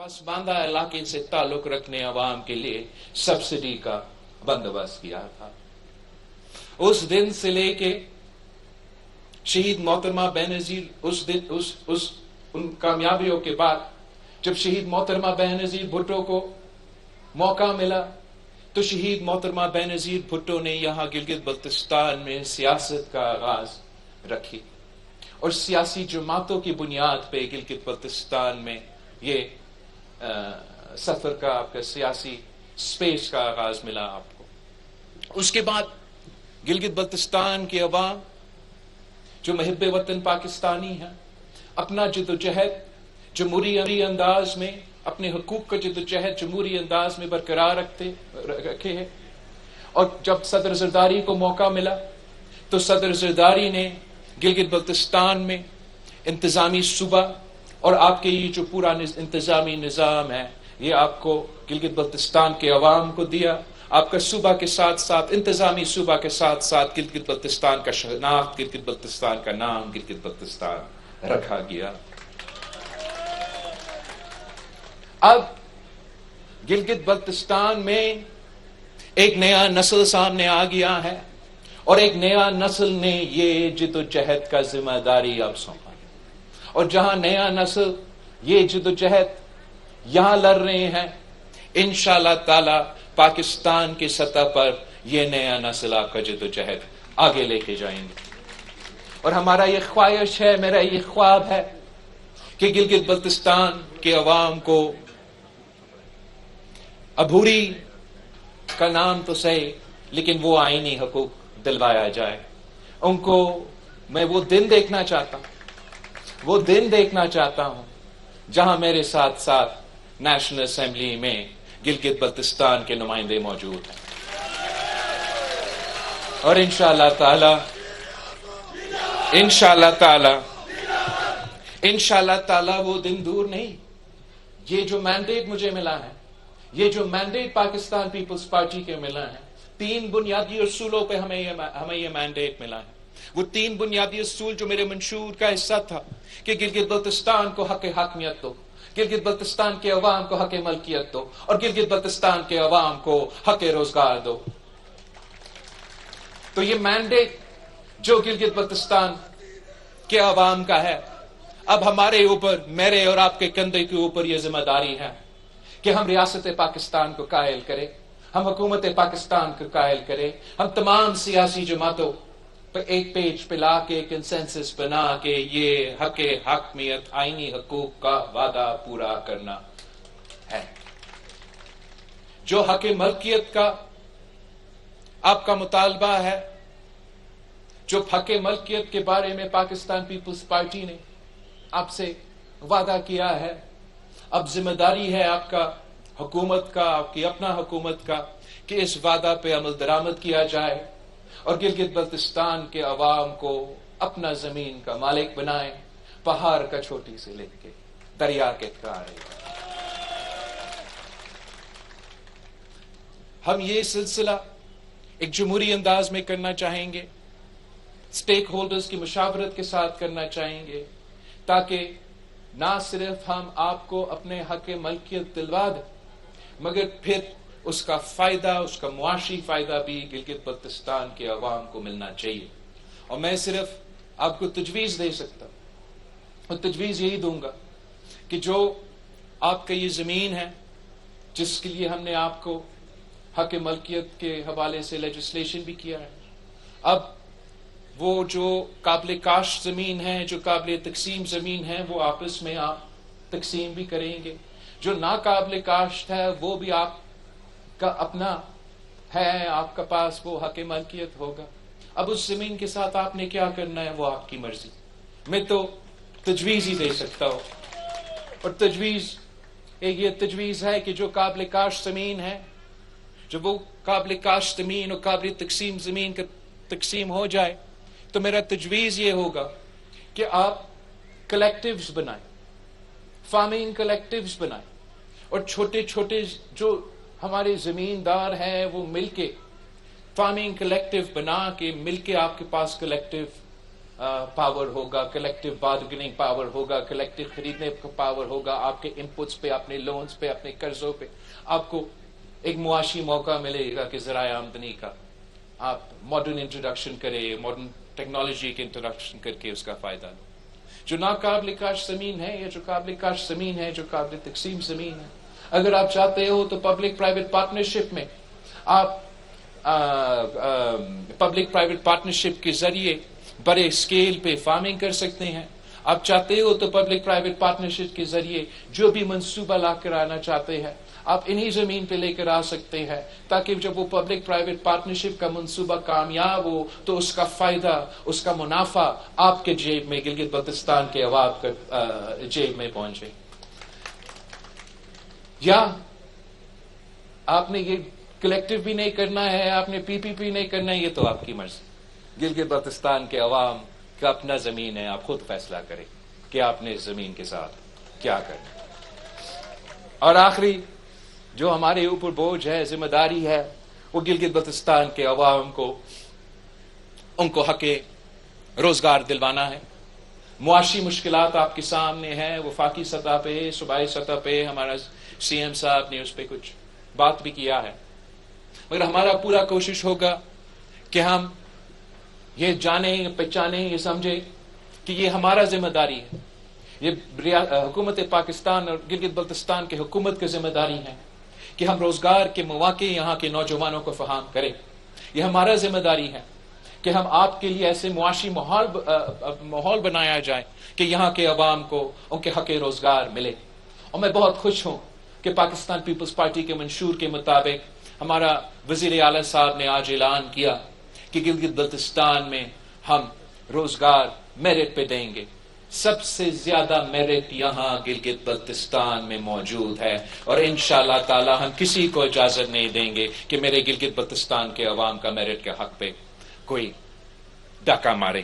पसमानदा इलाके से ताल्लुक रखने अवाम के लिए सब्सिडी का बंदोबस्त किया था। उस दिन से लेके शहीद मोहतरमा बेनजीर उन कामयाबियों के बाद जब शहीद मोहतरमा बेनजीर भुट्टो को मौका मिला तो शहीद मोहतरमा बेनजीर भुट्टो ने यहाँ गिलगित बल्तिस्तान में सियासत का आगाज रखी और सियासी जमातों की बुनियाद पे गिलगित बल्तिस्तान में ये सफर का आपका सियासी स्पेस का आगाज मिला आपको। उसके बाद गिलगित बल्तिस्तान के अवाम जो महब्बे वतन पाकिस्तानी हैं अपना जद्दोजहद जमहूरी अंदाज में अपने हुकूक का जद्दोजहद जमहूरी अंदाज में बरकरार रखे हैं। और जब सदर जरदारी को मौका मिला तो सदर जरदारी ने गिलगित बल्तिस्तान में इंतजामी सूबा और आपके ये जो पूरा इंतजामी निज़ाम है ये आपको गिलगित बल्तिस्तान के अवाम को दिया। आपका सूबा के साथ साथ इंतजामी सूबा के साथ साथ गिलगित बल्तिस्तान का शनाख्त गिलगित बल्तिस्तान का नाम गिलगित बल्तिस्तान रखा गया। अब गिलगित बल्तिस्तान में एक नया नस्ल सामने आ गया है और एक नया नस्ल ने ये जद्दोजहद का जिम्मेदारी अब सौंपा और जहां नया नस्ल ये जद्दोजहद यहां लड़ रहे हैं इंशाअल्लाह ताला पाकिस्तान की सतह पर ये नया नस्ल आपका जद्दोजहद आगे लेके जाएंगे। और हमारा ये ख्वाहिश है मेरा ये ख्वाब है कि गिलगित बल्तिस्तान के अवाम को अबूरी का नाम तो सही लेकिन वो आईनी हकूक दिलवाया जाए। उनको मैं वो दिन देखना चाहता हूं जहां मेरे साथ साथ नेशनल असेंबली में गिलगित बल्तिस्तान के नुमाइंदे मौजूद हैं और इंशाअल्लाह ताला वो दिन दूर नहीं। ये जो मैंडेट मुझे मिला है ये जो मैंडेट पाकिस्तान पीपल्स पार्टी के मिला है 3 बुनियादी उसूलों पे हमें ये मैंडेट मिला है। वो 3 बुनियादी उसूल जो मेरे मंशूर का हिस्सा था कि गिलगित बल्तिस्तान को हक हकमियत दो, गिलगित बल्तिस्तान के अवाम को हक मलकियत दो और गिलगित बल्तिस्तान के अवाम को हक रोजगार दो। तो ये मैंडेट जो गिलगित बल्तिस्तान के अवाम का है अब हमारे ऊपर मेरे और आपके कंधे के ऊपर ये जिम्मेदारी है कि हम रियासत पाकिस्तान को कायल करें, हम हुकूमत पाकिस्तान को कायल करें, हम तमाम सियासी जमातों पर एक पेज पे ला के कंसेंसस बना के ये हक हकमियत आईनी हकूक का वादा पूरा करना है। जो हक मलकियत का आपका मुतालबा है, जो हक मलकियत के बारे में पाकिस्तान पीपल्स पार्टी ने आपसे वादा किया है, अब जिम्मेदारी है आपका हुकूमत का आपकी अपना हुकूमत का कि इस वादा पे अमल दरामद किया जाए और गिलगित बल्तिस्तान के अवाम को अपना जमीन का मालिक बनाए, पहाड़ का छोटी से लेके दरिया के किनारे। हम ये सिलसिला एक जमहूरी अंदाज में करना चाहेंगे, स्टेक होल्डर्स की मुशावरत के साथ करना चाहेंगे ताकि ना सिर्फ हम आपको अपने हक मलकियत दिलवा दें मगर फिर उसका फायदा उसका मुआशी फायदा भी गिलगित बल्तिस्तान के अवाम को मिलना चाहिए। और मैं सिर्फ आपको तजवीज दे सकता हूं और तजवीज यही दूंगा कि जो आपका ये जमीन है जिसके लिए हमने आपको हक मलकियत के हवाले से लेजिस्लेशन भी किया है, अब वो जो काबिल काश्त जमीन है जो काबिल तकसीम जमीन है वो आपस में आप तकसीम भी करेंगे, जो नाकाबिल काश्त है वो भी आपका अपना है, आपका पास वो हक मलकियत होगा। अब उस जमीन के साथ आपने क्या करना है वो आपकी मर्जी। मैं तो तजवीज ही दे सकता हूं और तजवीज एक ये तजवीज है कि जो काबिल काश्त जमीन है, जब वो काबिल काश्त जमीन और काबिल तकसीम जमीन का तकसीम हो जाए तो मेरा तजवीज ये होगा कि आप कलेक्टिव्स बनाएं, फार्मिंग कलेक्टिव्स बनाएं और छोटे छोटे जो हमारे जमींदार हैं वो मिलके फार्मिंग कलेक्टिव बना के मिलके आपके पास कलेक्टिव پاور ہوگا، کلیکٹو بارگننگ پاور ہوگا، کلیکٹو خریدنے کا پاور ہوگا، آپ کے انپٹس پہ، اپنے لونز پہ، اپنے قرضوں پہ آپ کو ایک معاشی موقع ملے گا کہ ذرائع آمدنی کا آپ ماڈرن انٹروڈکشن کریں، ماڈرن ٹیکنالوجی کے انٹروڈکشن کر کے اس کا فائدہ لو۔ جو ناقابل کاشت زمین ہے یا جو قابل کاشت زمین ہے، جو قابل تقسیم زمین ہے، اگر آپ چاہتے ہو تو پبلک پرائیویٹ پارٹنرشپ میں آپ پبلک پرائیویٹ پارٹنرشپ کے ذریعے بڑے اسکیل پہ فارمنگ کر سکتے ہیں۔ آپ چاہتے ہو تو پبلک پرائیویٹ پارٹنرشپ کے ذریعے جو بھی منصوبہ لا کر آنا چاہتے ہیں آپ انہی زمین پہ لے کر آ سکتے ہیں، تاکہ جب وہ پبلک پرائیویٹ پارٹنرشپ کا منصوبہ کامیاب ہو تو اس کا فائدہ، اس کا منافع آپ کے جیب میں، گلگت بلتستان کے عوام کے جیب میں پہنچے۔ یا آپ نے یہ کلیکٹو بھی نہیں کرنا ہے، آپ نے پی پی پی نہیں کرنا ہے، یہ تو آپ کی مرضی۔ گلگت بلتستان کے عوام کا اپنا زمین ہے، آپ خود فیصلہ کریں کہ آپ نے اس زمین کے ساتھ کیا کرنا ہے۔ اور آخری جو ہمارے اوپر بوجھ ہے، ذمہ داری ہے، وہ گلگت بلتستان کے عوام کو ان کو حق روزگار دلوانا ہے۔ معاشی مشکلات آپ کے سامنے ہیں، وفاقی سطح پہ، صوبائی سطح پہ ہمارا سی ایم صاحب نے اس پہ کچھ بات بھی کیا ہے، مگر ہمارا پورا کوشش ہوگا کہ ہم یہ جانیں، پہچانیں، یہ سمجھیں کہ یہ ہمارا ذمہ داری ہے، یہ حکومت پاکستان اور گلگت بلتستان کے حکومت کی ذمہ داری ہے کہ ہم روزگار کے مواقع یہاں کے نوجوانوں کو فراہم کریں۔ یہ ہمارا ذمہ داری ہے کہ ہم آپ کے لیے ایسے معاشی ماحول بنایا جائے کہ یہاں کے عوام کو ان کے حق روزگار ملے۔ اور میں بہت خوش ہوں کہ پاکستان پیپلز پارٹی کے منشور کے مطابق ہمارا وزیر اعلیٰ صاحب نے آج اعلان کیا کہ گلگت بلتستان میں ہم روزگار میرٹ پہ دیں گے۔ سب سے زیادہ میرٹ یہاں گلگت بلتستان میں موجود ہے، اور انشاءاللہ تعالی ہم کسی کو اجازت نہیں دیں گے کہ میرے گلگت بلتستان کے عوام کا میرٹ کے حق پہ کوئی ڈاکہ مارے۔